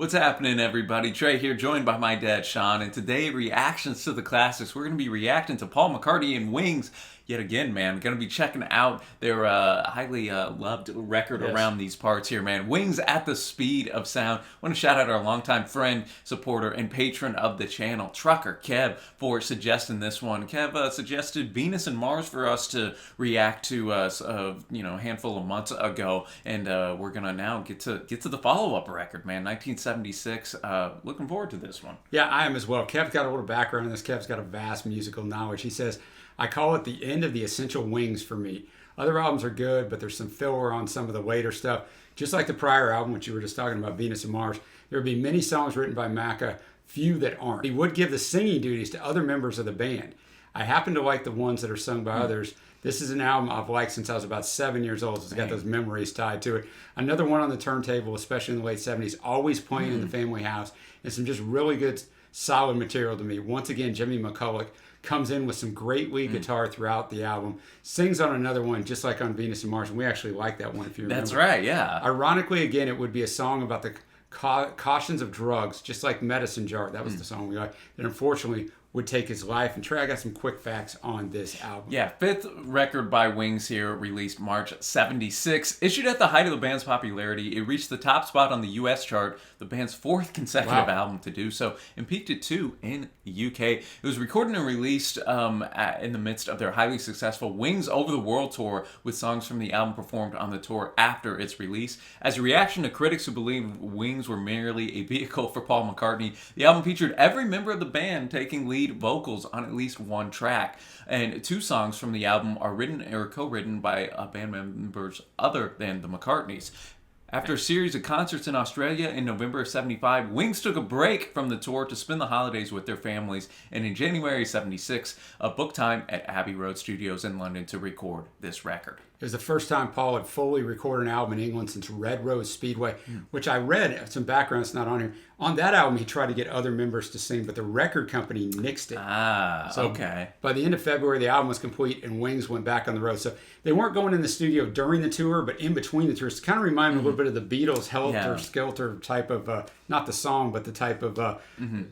What's happening, everybody? Trey here, joined by my dad, Sean, and today, reactions to the classics. We're going to be reacting to Paul McCartney and Wings yet again, man. Going to be checking out their highly loved record around these parts here, man. Wings at the Speed of Sound. I want to shout out our longtime friend, supporter, and patron of the channel, Trucker Kev, for suggesting this one. Kev suggested Venus and Mars for us to react to a handful of months ago, and we're going to now get to the follow-up record, man. 1976. Looking forward to this one. Yeah, I am as well. Kev's got a little background in this. Kev's got a vast musical knowledge. He says, I call it the end of the essential Wings for me. Other albums are good, but there's some filler on some of the later stuff. Just like the prior album, which you were just talking about, Venus and Mars, there would be many songs written by Macca, few that aren't. He would give the singing duties to other members of the band. I happen to like the ones that are sung by others. This is an album I've liked since I was about 7 years old. It's got those memories tied to it. Another one on the turntable, especially in the late 70s, always playing in the family house, and some just really good, solid material to me. Once again, Jimmy McCulloch comes in with some great lead guitar throughout the album, sings on another one just like on Venus and Mars, and we actually like that one if you remember. That's right, yeah. Ironically, again, it would be a song about the cautions of drugs, just like Medicine Jar. That was the song we liked. That unfortunately would take his life. And Trey, I got some quick facts on this album. Yeah, fifth record by Wings here, released March 76. Issued at the height of the band's popularity, it reached the top spot on the U.S. chart, the band's fourth consecutive album to do so, and peaked at 2 in the U.K. It was recorded and released in the midst of their highly successful Wings Over the World tour, with songs from the album performed on the tour after its release. As a reaction to critics who believed Wings were merely a vehicle for Paul McCartney, the album featured every member of the band taking lead vocals on at least one track, and 2 songs from the album are written or co-written by band members other than the McCartneys. After a series of concerts in Australia in November of 75, Wings took a break from the tour to spend the holidays with their families, and in January 76, booked time at Abbey Road Studios in London to record this record. It was the first time Paul had fully recorded an album in England since Red Rose Speedway, which I read some background. It's not on here. On that album, he tried to get other members to sing, but the record company nixed it. Okay. By the end of February, the album was complete, and Wings went back on the road. So they weren't going in the studio during the tour, but in between the tours. It kind of reminded me a little bit of the Beatles' Helter Skelter type of, not the song, but the type of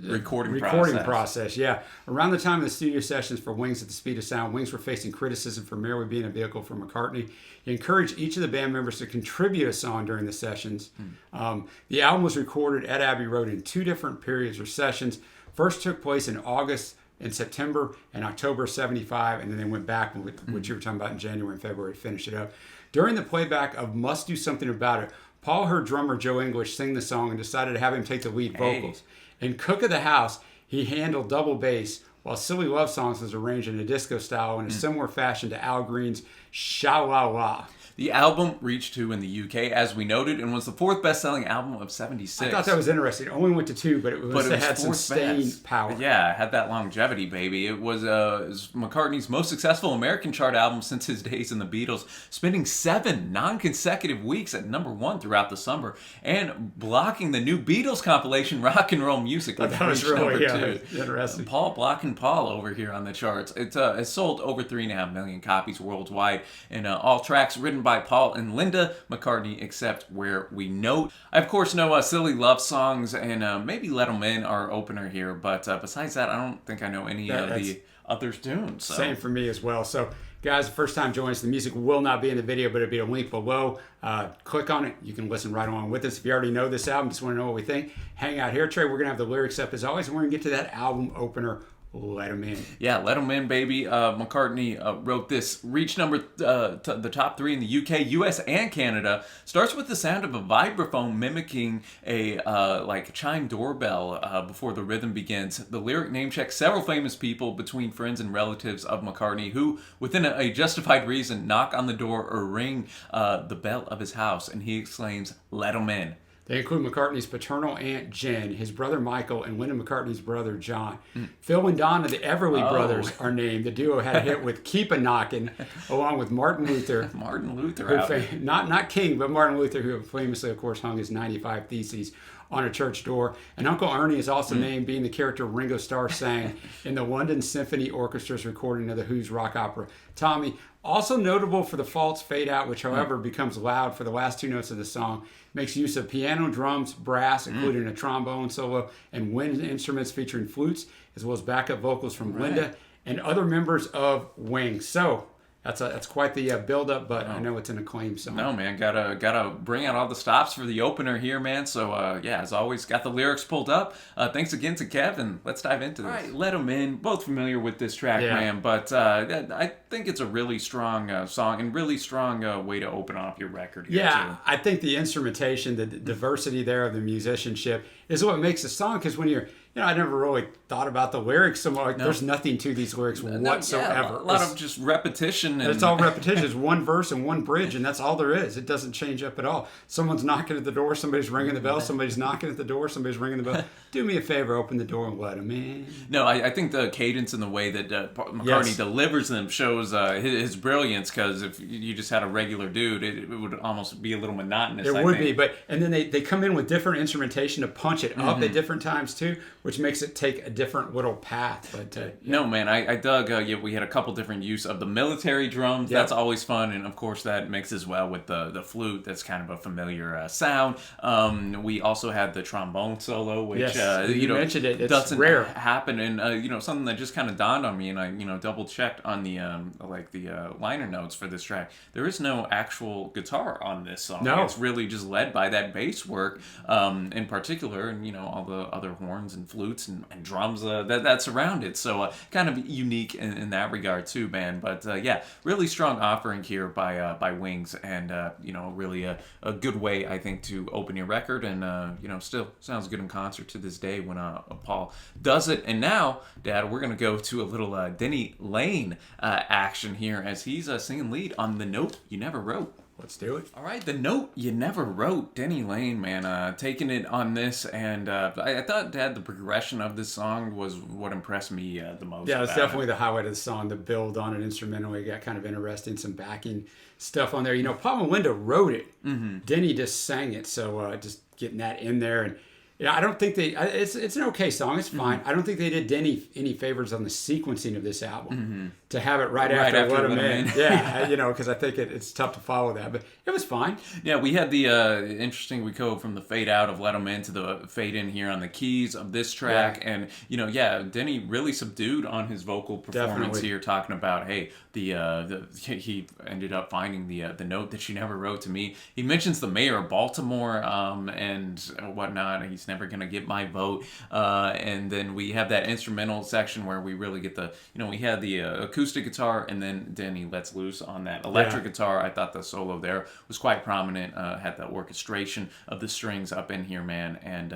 recording process. Yeah. Around the time of the studio sessions for Wings at the Speed of Sound, Wings were facing criticism for merely being a vehicle for McCartney. He encouraged each of the band members to contribute a song during the sessions. The album was recorded at Abbey Road in 2 different periods or sessions. First took place in August and September and October 75, and then they went back, which you were talking about, in January and February to finish it up. During the playback of Must Do Something About It, Paul heard drummer Joe English sing the song and decided to have him take the lead vocals. In Cook of the House, he handled double bass, while Silly Love Songs was arranged in a disco style in a similar fashion to Al Green's Sha La La. The album reached 2 in the UK, as we noted, and was the 4th best-selling album of 76. I thought that was interesting. It only went to 2, but it had some staying power. Yeah, it had that longevity, baby. It was McCartney's most successful American chart album since his days in the Beatles, spending 7 non-consecutive weeks at #1 throughout the summer, and blocking the new Beatles compilation, Rock and Roll Music. That was really interesting. Paul blocking Paul over here on the charts. It sold over 3.5 million copies worldwide, and all tracks written by Paul and Linda McCartney, except where we note. I, of course, know Silly Love Songs and maybe Let 'Em In, our opener here, but besides that, I don't think I know any of the other tunes. So. Same for me as well. So, guys, the first time joining us, the music will not be in the video, but it'll be a link below. Click on it. You can listen right along with us. If you already know this album, just want to know what we think, hang out here, Trey. We're going to have the lyrics up as always, and we're going to get to that album opener, Let 'Em In. Yeah, Let 'Em In, baby. McCartney wrote this. Reached the top 3 in the UK, US, and Canada. Starts with the sound of a vibraphone mimicking a chime doorbell before the rhythm begins. The lyric name checks several famous people between friends and relatives of McCartney who, within a justified reason, knock on the door or ring the bell of his house, and he exclaims, "Let 'em in." They include McCartney's paternal aunt Jen, his brother Michael, and Linda McCartney's brother John. Phil and Donna, the Everly brothers, are named. The duo had a hit with "Keep a Knockin'," along with Martin Luther. Not King, but Martin Luther, who famously, of course, hung his 95 Theses on a church door. And Uncle Ernie is also named being the character Ringo Starr sang in the London Symphony Orchestra's recording of the Who's rock opera Tommy. Also notable for the false fade out, which however becomes loud for the last two notes of the song. Makes use of piano, drums, brass, including a trombone solo, and wind instruments featuring flutes, as well as backup vocals from Linda and other members of Wings. So that's quite the build-up, but I know it's an acclaimed song. No, man, gotta bring out all the stops for the opener here, man. So, as always, got the lyrics pulled up. Thanks again to Kevin. Let's dive into this. All right, Let 'Em In. Both familiar with this track, man, but I think it's a really strong song and really strong way to open off your record here, too. I think the instrumentation, the diversity there of the musicianship is what makes the song, because when you're, I never really thought about the lyrics so much. There's nothing to these lyrics whatsoever. A lot of just repetition. It's all repetition. It's one verse and one bridge, and that's all there is. It doesn't change up at all. Someone's knocking at the door. Somebody's ringing the bell. Somebody's knocking at the door. Somebody's ringing the bell. Do me a favor, open the door and let them in. No, I think the cadence and the way that McCartney delivers them shows his brilliance, because if you just had a regular dude, it would almost be a little monotonous. It would be, and then they come in with different instrumentation to punch it up at different times too, which makes it take a different little path. But no, man, I dug. We had a couple different use of the military drums. That's always fun, and of course that mixes well with the flute. That's kind of a familiar sound. We also had the trombone solo, which you mentioned it. It's doesn't rare. happen, and something that just kind of dawned on me, and I double checked on the liner notes for this track. There is no actual guitar on this song. No, it's really just led by that bass work, in particular, and all the other horns and flutes and drums that surround it. So kind of unique in that regard too, man. But really strong offering here by Wings, and really a good way, I think, to open your record, and still sounds good in concert to this day when Paul does it. And now, Dad, we're gonna go to a little Denny Lane action here, as he's singing lead on The Note You Never Wrote. Let's do it. All right, The Note You Never Wrote. Denny Lane, man, taking it on this, and I thought, Dad, the progression of this song was what impressed me the most. Yeah, it's definitely the highlight of the song. The build on it instrumentally got kind of interesting. Some backing stuff on there. Paul and Linda wrote it. Denny just sang it, so just getting that in there. And I don't think it's an okay song. It's fine. I don't think they did Denny any favors on the sequencing of this album to have it right after Let 'Em In. Yeah, because I think it's tough to follow that, but it was fine. Yeah, we had the interesting, we go from the fade out of Let 'Em In to the fade in here on the keys of this track, and Denny really subdued on his vocal performance here, talking about, hey, he ended up finding the note that she never wrote to me. He mentions the mayor of Baltimore and whatnot. He's never gonna get my vote. And then we have that instrumental section where we really get we had the acoustic guitar, and then Denny lets loose on that electric guitar. I thought the solo there was quite prominent. Had the orchestration of the strings up in here, man, and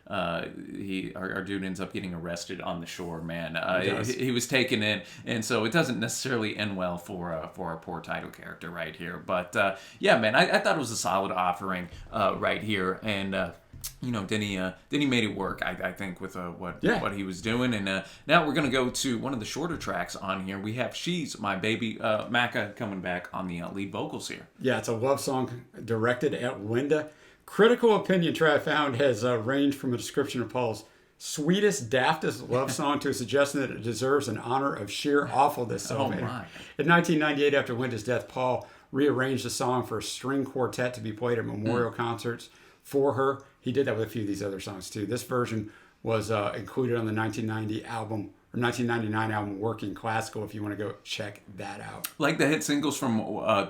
our dude ends up getting arrested on the shore, man. He was taken in, and so it doesn't necessarily end well for our poor title character right here. But man, I thought it was a solid offering right here, and Denny made it work, I think, with what he was doing. And now we're going to go to one of the shorter tracks on here. We have She's My Baby, Macca coming back on the lead vocals here. Yeah, it's a love song directed at Linda. Critical opinion I found has ranged from a description of Paul's sweetest, daftest love song to a suggestion that it deserves an honor of sheer awfulness. My. In 1998, after Linda's death, Paul rearranged the song for a string quartet to be played at memorial concerts for her. He did that with a few of these other songs too. This version was included on the 1999 album Working Classical, if you want to go check that out. Like the hit singles from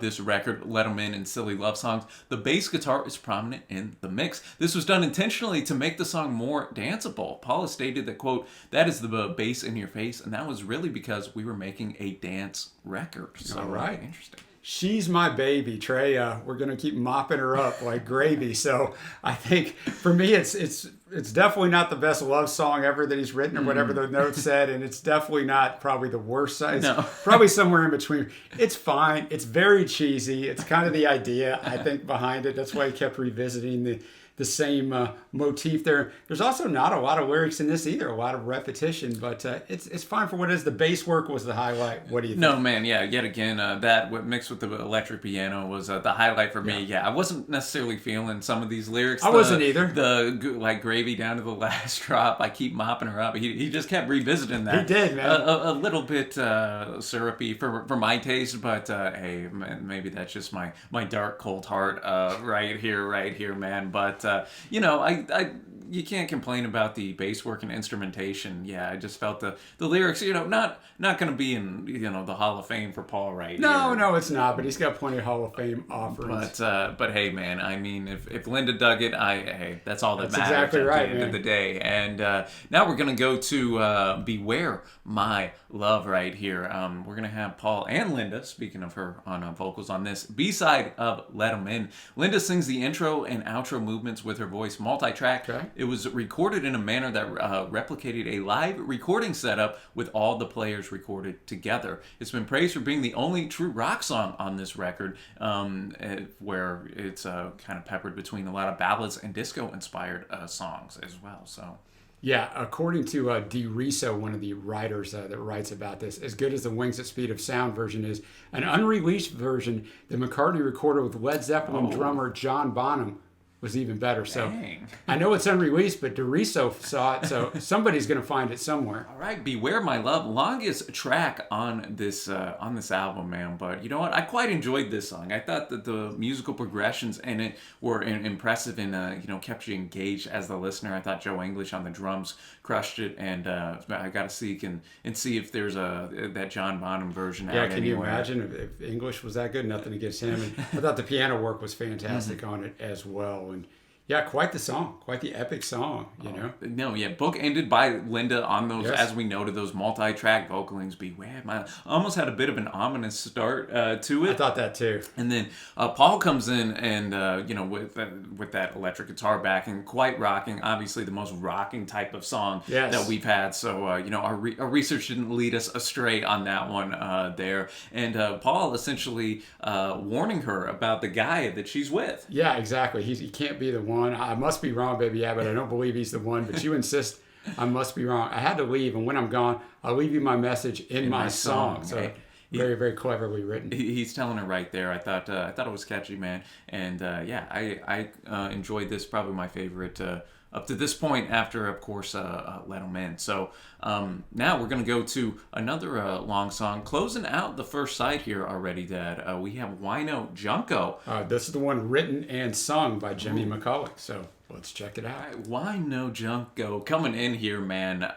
this record, Let 'Em In and Silly Love Songs, the bass guitar is prominent in the mix. This was done intentionally to make the song more danceable. Paul has stated that, quote, that is the bass in your face, and that was really because we were making a dance record. So, all right. Interesting. She's my baby, Trey. We're gonna keep mopping her up like gravy. So I think for me, it's definitely not the best love song ever that he's written, or whatever the note said, and it's definitely not probably the worst. It's probably somewhere in between. It's fine. It's very cheesy. It's kind of the idea, I think, behind it. That's why he kept revisiting the same motif there. There's also not a lot of lyrics in this either, a lot of repetition, but it's fine for what it is. The bass work was the highlight. What do you think? No, man, yeah, yet again, that mixed with the electric piano was the highlight for me. Yeah, I wasn't necessarily feeling some of these lyrics. I wasn't either. The, like, gravy down to the last drop, I keep mopping her up. He just kept revisiting that. He did, man. A little bit syrupy for my taste, but hey, man, maybe that's just my dark, cold heart right here, man. But, you can't complain about the bass work and instrumentation. Yeah, I just felt the lyrics, not going to be in, the Hall of Fame for Paul right here. No, it's not, but he's got plenty of Hall of Fame offerings. But hey, man, I mean, if Linda dug it, hey, that's all that matters exactly at right, the end of the day. And now we're going to go to Beware My Love right here. We're going to have Paul and Linda, speaking of her on vocals on this, B-side of Let 'Em In. Linda sings the intro and outro movements with her voice multi-track. Okay. It was recorded in a manner that replicated a live recording setup with all the players recorded together. It's been praised for being the only true rock song on this record, where it's kind of peppered between a lot of ballads and disco-inspired songs as well. So. Yeah, according to DeRiso, one of the writers that writes about this, as good as the Wings at Speed of Sound version is, an unreleased version that McCartney recorded with Led Zeppelin drummer John Bonham was even better. So Dang. I know it's unreleased, but DeRiso saw it, so somebody's going to find it somewhere. All right, Beware My Love, longest track on this album, man. But you know what? I quite enjoyed this song. I thought that the musical progressions in it were impressive and kept you engaged as the listener. I thought Joe English on the drums crushed it, and I got to seek and see if there's that John Bonham version out anywhere. Yeah, can you imagine if English was that good? Nothing against him. And I thought the piano work was fantastic on it as well. And yeah, quite the song, quite the epic song, No, yeah, book ended by Linda on those, Yes. as we noted, those multi-track vocalings. Beware my, almost had a bit of an ominous start to it. I thought that too. And then Paul comes in and with that electric guitar backing, quite rocking. Obviously, the most rocking type of song Yes. that we've had. So our research didn't lead us astray on that one there. And Paul essentially warning her about the guy that she's with. Yeah, exactly. He can't be the one. I must be wrong, baby. Yeah, but I don't believe he's the one. But you insist I must be wrong. I had to leave, and when I'm gone, I'll leave you my message in my song. So very, very cleverly written. He's telling her right there. I thought it was catchy, man. And I enjoyed this. Probably my favorite up to this point. After, of course, Let 'Em In. So now we're gonna go to another long song, closing out the first side here already. Dad, we have Wino Junko. This is the one written and sung by Jimmy McCulloch. So let's check it out. Wino Junko coming in here, man.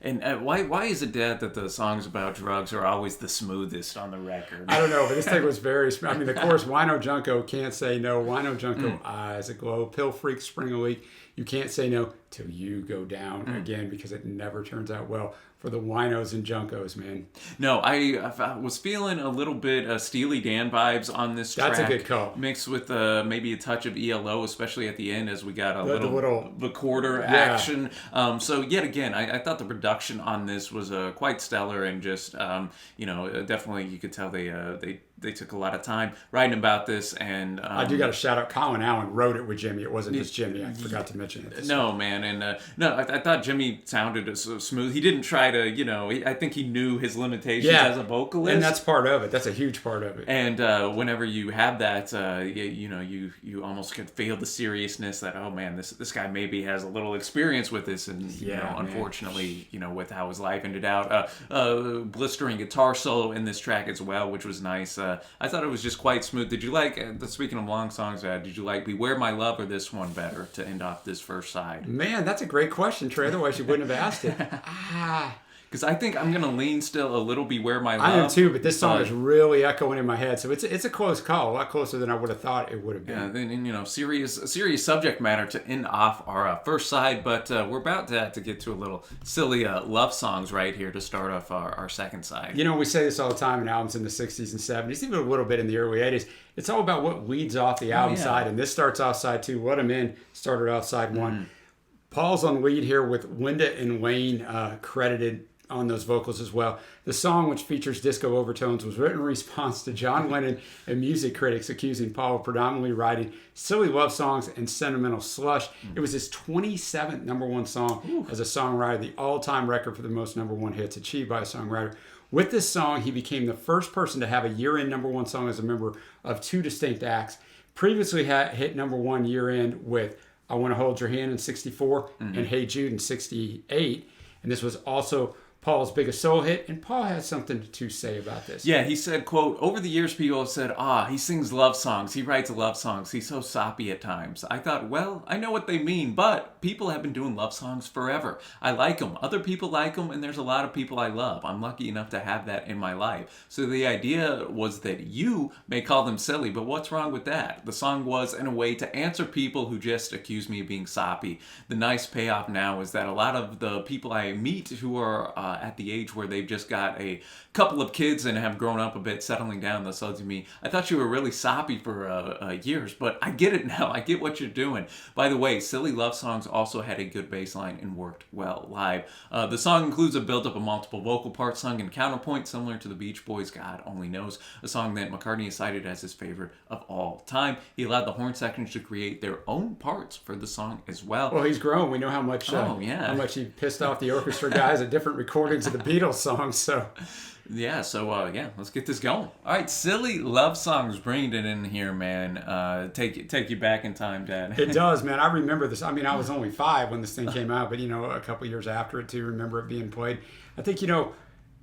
And why is it, Dad, that the songs about drugs are always the smoothest on the record? I don't know, but this thing was very smooth. I mean, the chorus, Wino Junko, can't say no. Wino Junko, eyes aglow, pill freak, spring a leak. You can't say no till you go down again, because it never turns out well for the Winos and Junkos, man. No, I was feeling a little bit Steely Dan vibes on this track. That's a good call. Mixed with maybe a touch of ELO, especially at the end as we got a little recorder action. So yet again, I thought the production on this was quite stellar, and just definitely you could tell they took a lot of time writing about this. And I do got to shout out Colin Allen wrote it with Jimmy. It wasn't just Jimmy. I forgot to mention it. No, man. And I thought Jimmy sounded so smooth. He didn't try to, I think he knew his limitations as a vocalist. And that's part of it. That's a huge part of it. And whenever you have that, you almost could feel the seriousness that, oh man, this guy maybe has a little experience with this. And, unfortunately, with how his life ended out, blistering guitar solo in this track as well, which was nice. I thought it was just quite smooth. Did you like, speaking of long songs, did you like Beware My Love or this one better to end off this first side? Man, that's a great question, Trey. Otherwise, you wouldn't have asked it. Because I think I'm going to lean still a little Beware My Love. I am too, but this song is really echoing in my head. So it's a close call, a lot closer than I would have thought it would have been. Yeah, and serious subject matter to end off our first side, but we're about to get to a little silly love songs right here to start off our second side. We say this all the time in albums in the 60s and 70s, even a little bit in the early 80s. It's all about what leads off the album side, and this starts off side 2. Let 'Em In started off side 1. Paul's on lead here with Linda and Wayne credited on those vocals as well. The song, which features disco overtones, was written in response to John Lennon and music critics accusing Paul of predominantly writing silly love songs and sentimental slush. It was his 27th number one song as a songwriter, the all-time record for the most number one hits achieved by a songwriter. With this song, he became the first person to have a year-end number one song as a member of two distinct acts. Previously hit number one year-end with I Want to Hold Your Hand in 64 and Hey Jude in 68. And this was also Paul's biggest solo hit, and Paul has something to say about this. Yeah, he said, quote, "Over the years, people have said, he sings love songs. He writes love songs. He's so soppy at times. I thought, well, I know what they mean, but people have been doing love songs forever. I like them. Other people like them, and there's a lot of people I love. I'm lucky enough to have that in my life. So the idea was that you may call them silly, but what's wrong with that? The song was, in a way, to answer people who just accuse me of being soppy. The nice payoff now is that a lot of the people I meet who are at the age where they've just got a couple of kids and have grown up a bit, settling down, they'll say to me, I thought you were really soppy for years, but I get it now. I get what you're doing. By the way, silly love songs also had a good bass line and worked well live. The song includes a build-up of multiple vocal parts sung in counterpoint, similar to the Beach Boys' God Only Knows, a song that McCartney has cited as his favorite of all time. He allowed the horn sections to create their own parts for the song as well. Well, he's grown. We know how much how much he pissed off the orchestra guys at different recordings of the Beatles songs. So let's get this going. All right, silly love songs, bringing it in here, man. Take you back in time, Dad. It does, man. I remember this. I mean, I was only 5 when this thing came out, but a couple years after it to remember it being played. I think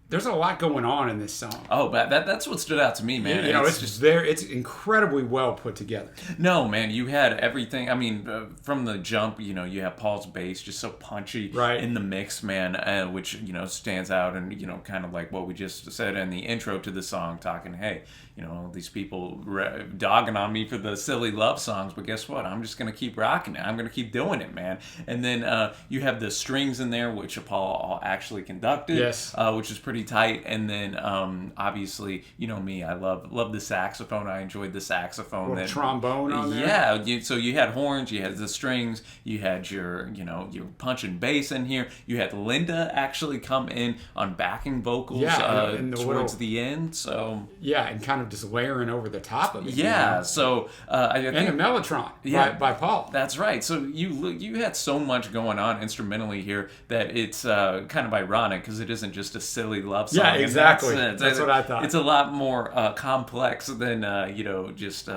there's a lot going on in this song. Oh, but that's what stood out to me, man. It's incredibly well put together. No, man, you had everything. I mean, from the jump, you have Paul's bass just so punchy in the mix, man, which, stands out and, kind of like what we just said in the intro to the song, talking, hey, these people dogging on me for the silly love songs, but guess what? I'm just going to keep rocking it. I'm going to keep doing it, man. And then you have the strings in there, which Paul actually conducted, which is pretty tight. And then obviously, me, I love the saxophone. I enjoyed the saxophone. Little trombone on there. Yeah, so you had horns, you had the strings, you had your punch and bass in here. You had Linda actually come in on backing vocals towards the end. So and kind of just layering over the top of it. Yeah, so I think, and a mellotron by Paul. That's right. So you had so much going on instrumentally here that it's kind of ironic because it isn't just a silly love song. Yeah, exactly. That's what I thought. It's a lot more complex than just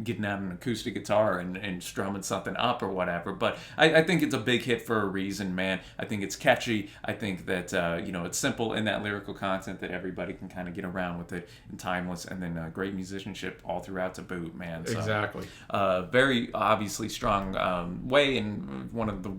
getting out an acoustic guitar and strumming something up or whatever. But I think it's a big hit for a reason, man. I think it's catchy. I think that it's simple in that lyrical content that everybody can kind of get around with it, and timeless, and then great musicianship all throughout to boot, man. So, exactly. Very obviously strong way, and one of the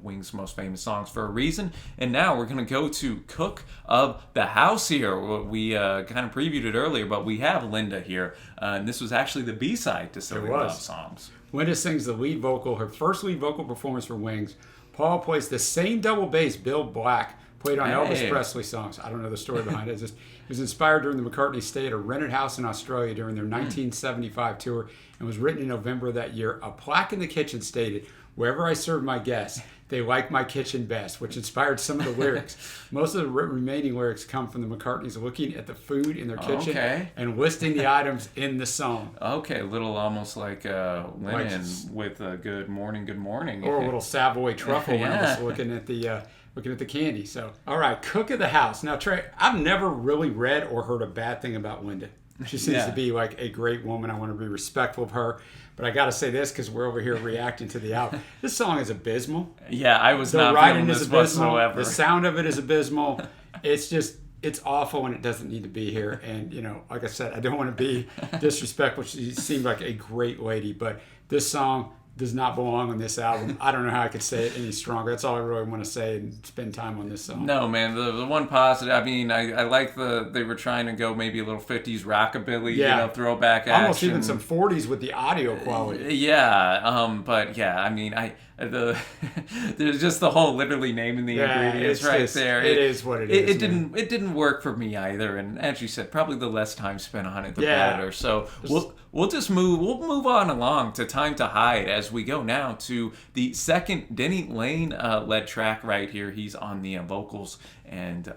Wings' most famous songs for a reason. And now we're going to go to Cook of the House here. We kind of previewed it earlier, but we have Linda here, and this was actually the B-side to Silly Love Songs. Linda sings the lead vocal, her first lead vocal performance for Wings. Paul plays the same double bass Bill Black played on Elvis Presley songs. I don't know the story behind it. It was inspired during the McCartney stay at a rented house in Australia during their 1975 tour and was written in November of that year. A plaque in the kitchen stated, "Wherever I serve my guests, they like my kitchen best," which inspired some of the lyrics. Most of the remaining lyrics come from the McCartneys looking at the food in their kitchen and listing the items in the song. Okay, a little almost like Lennon with Good Morning. Or a little Savoy truffle when I was looking at the candy. So, all right, Cook of the House. Now, Trey, I've never really read or heard a bad thing about Linda. She seems to be like a great woman. I want to be respectful of her. But I got to say this because we're over here reacting to the album. This song is abysmal. Yeah, I was not feeling this whatsoever. The sound of it is abysmal. It's awful and it doesn't need to be here. And, like I said, I don't want to be disrespectful. She seemed like a great lady. But this song does not belong on this album. I don't know how I could say it any stronger. That's all I really want to say and spend time on this song. No, man. The one positive, I mean, I like they were trying to go maybe a little 50s rockabilly, throwback action. Almost even some 40s with the audio quality. Yeah, but yeah, I mean, there's just the whole literally naming the ingredients there. It is what it is. It didn't work for me either, and as you said, probably the less time spent on it, the better. So we'll move on along to Time to Hide as we go now to the second Denny Lane led track right here. He's on the vocals and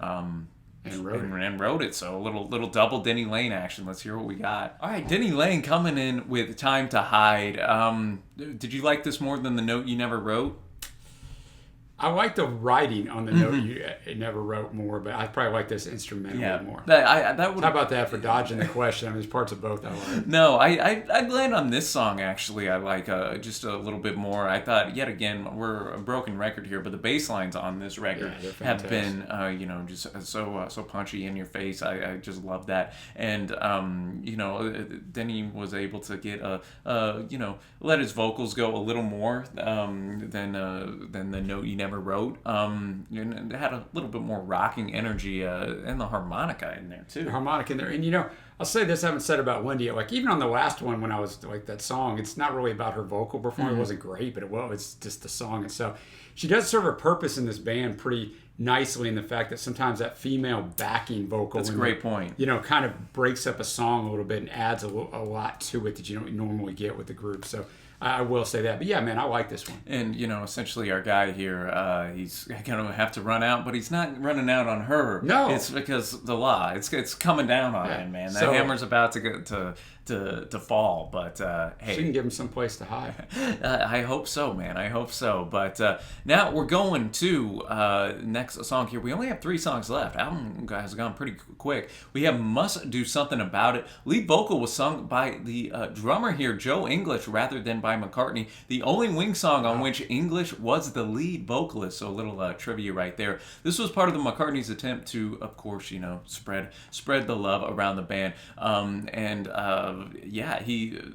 wrote it. So a little double Denny Lane action. Let's hear what we got. All right, Denny Lane coming in with Time to Hide. Did you like this more than the Note You Never Wrote? I like the writing on the note you never wrote more, but I probably like this instrumental more. How about that for dodging the question? I mean, there's parts of both I like. No, I'd land on this song, actually. I like just a little bit more. I thought, yet again, we're a broken record here, but the bass lines on this record have been, just so punchy in your face. I just love that. And, Denny was able to get, let his vocals go a little more than the Note You Never Wrote. And it had a little bit more rocking energy and the harmonica in there too. The harmonica in there, and I'll say this: I haven't said about Wendy. Like even on the last one, when I was like that song, it's not really about her vocal performance. It wasn't great, but it's just the song itself. She does serve a purpose in this band pretty nicely in the fact that sometimes that female backing vocal, that's a great point. Kind of breaks up a song a little bit and adds a lot to it that you don't normally get with the group. So. I will say that. But yeah, man, I like this one. And, essentially our guy here, he's going to have to run out, but he's not running out on her. No. It's because the law. It's coming down on him, man. That hammer's about to go to fall, but hey. She can give him some place to hide. I hope so, man. I hope so. But now we're going to next song here. We only have 3 songs left. Album has gone pretty quick. We have Must Do Something About It. Lead vocal was sung by the drummer here, Joe English, rather than by McCartney. The only Wings song on which English was the lead vocalist. So a little trivia right there. This was part of the McCartney's attempt to, of course, spread the love around the band.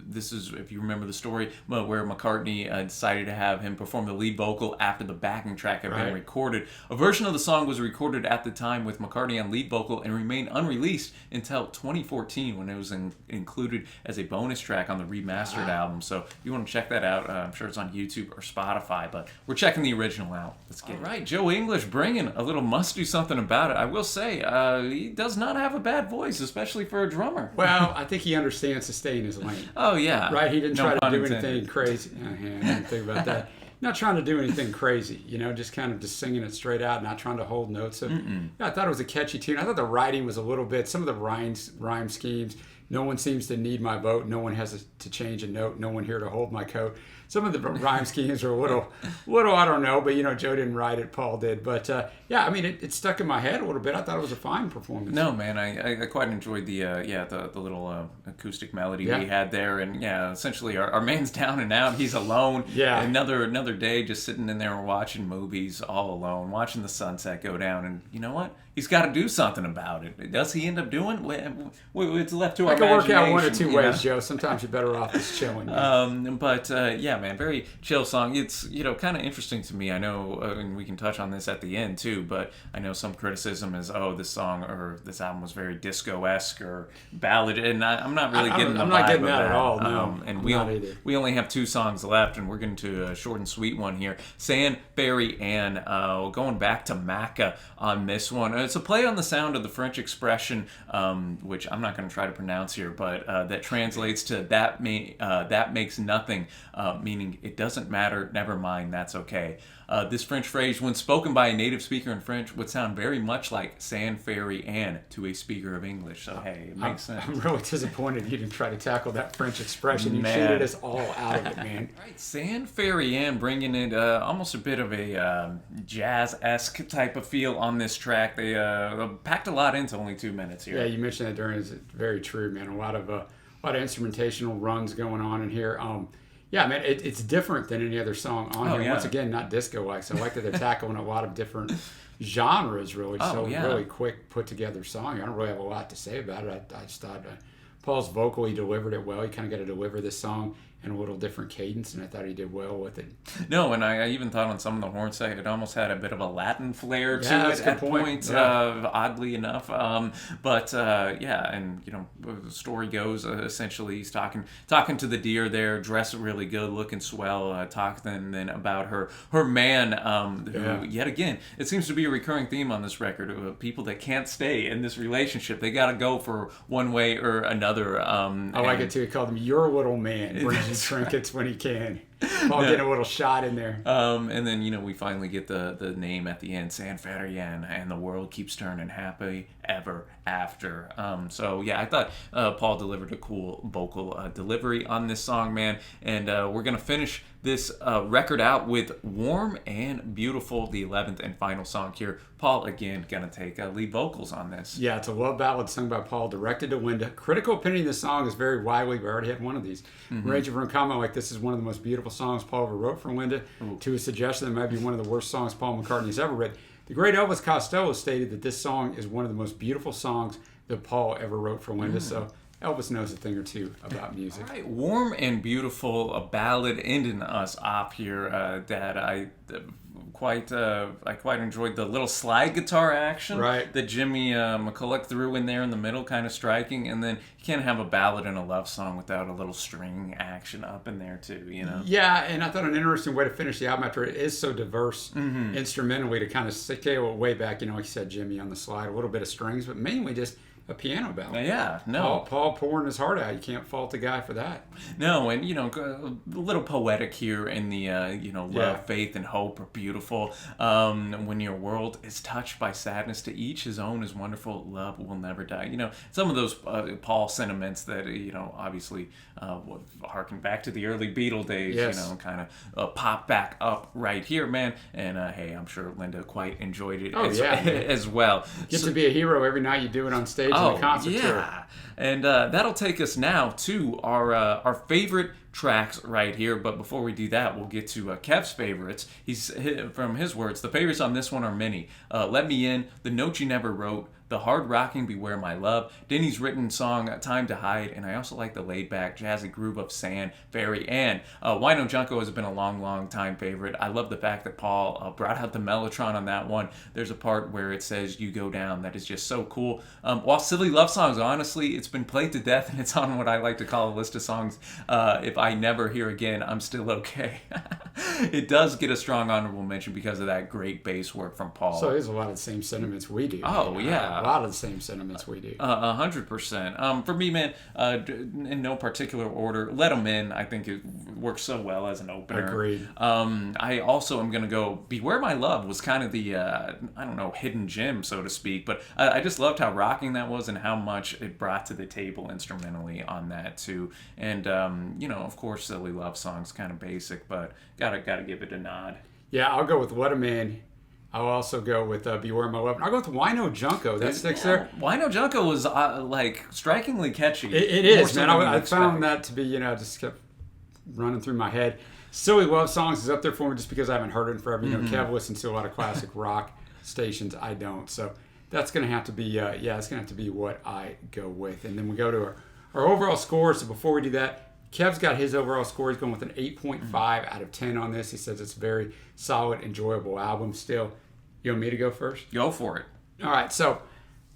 This is, if you remember the story, where McCartney decided to have him perform the lead vocal after the backing track had been recorded. A version of the song was recorded at the time with McCartney on lead vocal and remained unreleased until 2014 when it was included as a bonus track on the remastered album. So if you want to check that out, I'm sure it's on YouTube or Spotify, but we're checking the original out. Let's get it. All right, Joe English bringing a little Must Do Something About It. I will say, he does not have a bad voice, especially for a drummer. Well, I think he understands to stay in his lane. Oh, yeah. Right? He didn't try to do anything crazy. I didn't think about that. Not trying to do anything crazy, just kind of just singing it straight out, not trying to hold notes. So, I thought it was a catchy tune. I thought the writing was a little bit, some of the rhyme schemes. No one seems to need my vote. No one has to change a note. No one here to hold my coat. Some of the rhyme schemes are a little, I don't know, but Joe didn't write it, Paul did. But it stuck in my head a little bit. I thought it was a fine performance. No, man, I quite enjoyed the little acoustic melody we had there, and essentially our man's down and out. He's alone. Yeah. Another day just sitting in there watching movies all alone, watching the sunset go down, and you know what? He's got to do something about it. Does he end up doing? It's left to our imagination. I can work out one or two ways, Joe. Sometimes you're better off just chilling. Man, very chill song. It's kind of interesting to me. I know, and we can touch on this at the end too. But I know some criticism is, this song or this album was very disco-esque or ballad, and I'm not really getting the vibe of that. I'm not getting that at all. No, and we only have 2 songs left, and we're getting to a short and sweet one here. San Ferry Ann, going back to Macca on this one. It's a play on the sound of the French expression, which I'm not going to try to pronounce here, but that translates to that makes nothing, meaning it doesn't matter, never mind, that's okay. This French phrase, when spoken by a native speaker in French, would sound very much like San Ferry Ann to a speaker of English. So, hey, it makes sense. I'm really disappointed you didn't try to tackle that French expression. You cheated us all out of it, man. Right, San Ferry Ann bringing it almost a bit of a jazz-esque type of feel on this track. They packed a lot into only 2 minutes here. Yeah, you mentioned that during. It's very true, man. A lot of instrumentational runs going on in here. Yeah, man, it's different than any other song on here. Yeah. Once again, not disco-like. So I like that they're tackling a lot of different genres, really. Really quick, put-together song. I don't really have a lot to say about it. I just thought Paul's vocal, he delivered it well. He kind of got to deliver this song. and a little different cadence, and I thought he did well with it. No, and I even thought on some of the horns it almost had a bit of a Latin flair to that's it a at good point. points, Yeah. oddly enough. Yeah, and the story goes essentially he's talking to the deer there, dressed really good, looking swell, talking then about her man, who yet again it seems to be a recurring theme on this record of people that can't stay in this relationship. They got to go for one way or another. I like it too. He called him "your little man." Brings you trinkets when he can. Paul getting a little shot in there. And then we finally get the name at the end, San Ferrian, and the world keeps turning happy ever after. So yeah, I thought Paul delivered a cool vocal delivery on this song, man. And we're gonna finish this record out with "Warm and Beautiful," the 11th and final song here. Paul again gonna take lead vocals on this. Yeah, it's a love ballad sung by Paul, directed to Linda. Critical opinion of the song is very widely. We already had one of these. Ranging from a comment like this is one of the most beautiful songs Paul ever wrote for Linda to a suggestion that it might be one of the worst songs Paul McCartney has ever written. The great Elvis Costello stated that this song is one of the most beautiful songs that Paul ever wrote for Linda. So Elvis knows a thing or two about music. All right, "Warm and Beautiful," a ballad ending us off here, Dad. I quite enjoyed the little slide guitar action that Jimmy McCulloch threw in there in the middle, kind of striking. And then you can't have a ballad and a love song without a little string action up in there too, Yeah, and I thought an interesting way to finish the album after it is so diverse instrumentally to kind of scale it way back. Like you said, Jimmy on the slide, a little bit of strings, but mainly just a piano ballad. Yeah, no. Paul pouring his heart out. You can't fault the guy for that. No, and a little poetic here in the love, faith, and hope are beautiful. When your world is touched by sadness, to each his own is wonderful. Love will never die. Some of those Paul sentiments that obviously harken back to the early Beatle days. Kind of pop back up right here, man. And hey, I'm sure Linda quite enjoyed it as well. Get to be a hero every night you do it on stage. In the concert tour. And that'll take us now to our favorite tracks right here. But before we do that, we'll get to Kev's favorites. From his words, the favorites on this one are many. "Let Me In," "The Note You Never Wrote," the hard-rocking "Beware My Love," Denny's written song "Time to Hide," and I also like the laid-back, jazzy groove of "San Ferry Ann." "Wino Junko" has been a long time favorite. I love the fact that Paul brought out the Mellotron on that one. There's a part where it says "You Go Down" that is just so cool. While "Silly Love Songs," honestly, it's been played to death, and it's on what I like to call a list of songs. If I never hear again, I'm still okay. It does get a strong honorable mention because of that great bass work from Paul. So there's a lot of the same sentiments we do. Oh, yeah. A lot of the same sentiments we do. 100%. For me, man, in no particular order, "Let 'Em In," I think it works so well as an opener. Agreed. I also am going to go "Beware My Love" was kind of the, hidden gem, so to speak. But I just loved how rocking that was and how much it brought to the table instrumentally on that, too. And, of course, "Silly Love Songs," kind of basic, but gotta give it a nod. Yeah, I'll go with "Let 'Em In." I'll also go with "Beware My Love." I'll go with "Wino Junko." That sticks there. "Wino Junko" was strikingly catchy. It is, man. I found that to be, just kept running through my head. "Silly Love Songs" is up there for me just because I haven't heard it in forever. Kev listens to a lot of classic rock stations. I don't, so that's gonna have to be it's gonna have to be what I go with. And then we go to our overall score. So before we do that, Kev's got his overall score. He's going with an 8.5 out of 10 on this. He says it's a very solid, enjoyable album still. You want me to go first? Go for it. All right. So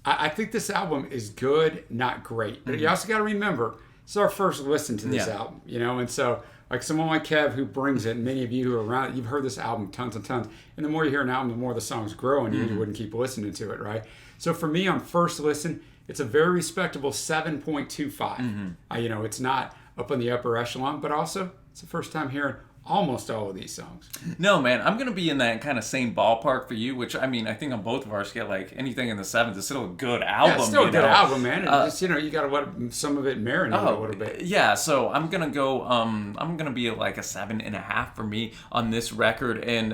I think this album is good, not great. But you also got to remember, it's our first listen to this album, And so, like someone like Kev who brings it, and many of you who are around it, you've heard this album tons and tons. And the more you hear an album, the more the songs grow, and you wouldn't keep listening to it, right? So for me, on first listen, it's a very respectable 7.25. It's not up in the upper echelon, but also it's the first time hearing almost all of these songs. No, man, I'm going to be in that kind of same ballpark for you, which, I think on both of our scale, like anything in the 7s is still a good album. Yeah, it's still a good album, man. Just, you got to let some of it marinate a little bit. Yeah, so I'm going to go, I'm going to be like a 7.5 for me on this record. And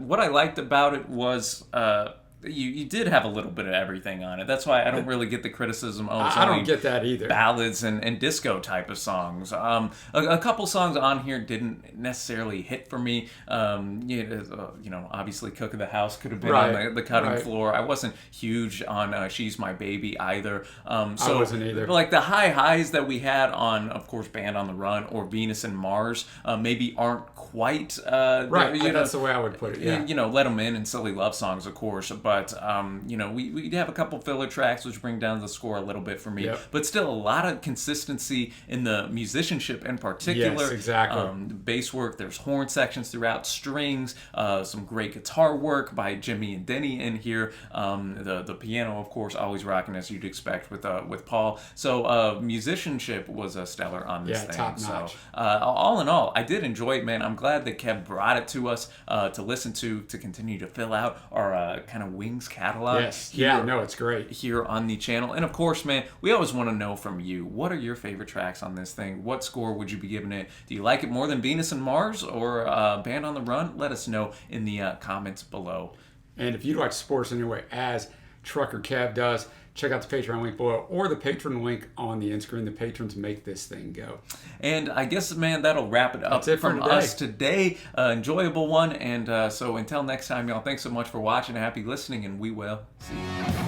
what I liked about it was you did have a little bit of everything on it. That's why I don't really get the criticism. Oh, it's I only don't get that either. ballads and disco type of songs. A couple songs on here didn't necessarily hit for me. Obviously Cook of the House could have been on the cutting floor. I wasn't huge on She's My Baby either. I wasn't either. Like the highs that we had on, of course, Band on the Run or Venus and Mars maybe aren't quite that's the way I would put it. Yeah. Let Them In and Silly Love Songs, of course, but we have a couple filler tracks which bring down the score a little bit for me. Yep. But still a lot of consistency in the musicianship in particular. Yes, exactly. Bass work, there's horn sections throughout, strings, some great guitar work by Jimmy and Denny in here. The piano, of course, always rocking as you'd expect with Paul. So musicianship was stellar on this thing. Top notch. So all in all, I did enjoy it, man. I'm glad that Kev brought it to us to listen to continue to fill out our kind of Wings catalog. Yes. Yeah, no, it's great. Here on the channel. And of course, man, we always want to know from you, what are your favorite tracks on this thing? What score would you be giving it? Do you like it more than Venus and Mars or Band on the Run? Let us know in the comments below. And if you'd like to support us anyway, as Trucker Kev does, check out the Patreon link below or the Patron link on the end screen. The patrons make this thing go. And I guess, man, that'll wrap it up from us today. Enjoyable one. And so until next time, y'all, thanks so much for watching. Happy listening, and we will see you.